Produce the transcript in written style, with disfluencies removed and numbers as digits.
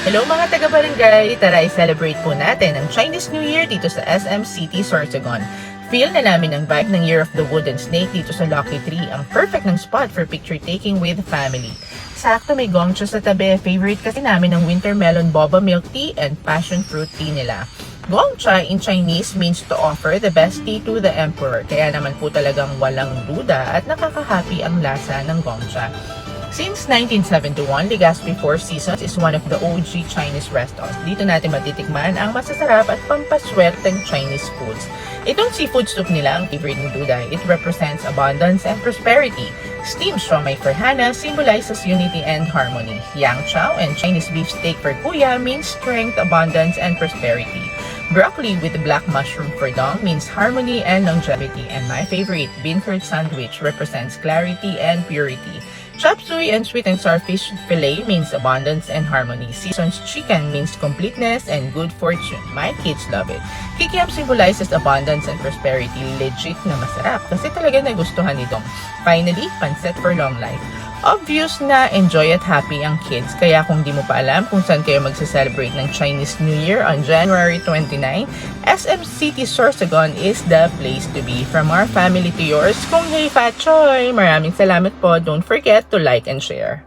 Hello mga taga-barangay! Tara i-celebrate po natin ang Chinese New Year dito sa SM City, Sorsogon. Feel na namin ang vibe ng Year of the Wooden Snake dito sa Lucky Tree, ang perfect ng spot for picture taking with family. Sakto may gongcha sa tabi, favorite kasi namin ang winter melon boba milk tea and passion fruit tea nila. Gongcha in Chinese means to offer the best tea to the emperor, kaya naman po talagang walang duda at nakakahappy ang lasa ng gongcha. Since 1971, Legazpi Four Seasons is one of the OG Chinese restaurants. Dito natin matitikman ang masasarap at pampaswerteng Chinese foods. Itong seafood soup nila ang favorite ni Duday. It represents abundance and prosperity. Steamed siomai for Hana symbolizes unity and harmony. Yang Chow and Chinese beef steak for Kuya means strength, abundance, and prosperity. Broccoli with black mushroom for Dong means harmony and longevity. And my favorite, bean curd sandwich, represents clarity and purity. Chop suey and sweet and sour fish fillet means abundance and harmony. Seasoned chicken means completeness and good fortune. My kids love it. Kikiam symbolizes abundance and prosperity. Legit na masarap kasi talaga nagustuhan ni Dong. Finally, pancit for long life. Obvious na enjoy at happy ang kids. Kaya kung di mo pa alam kung saan kayo magse-celebrate ng Chinese New Year on January 29, SM City Sorsogon is the place to be. From our family to yours, Kung Hei Fat Choy! Maraming salamat po. Don't forget to like and share.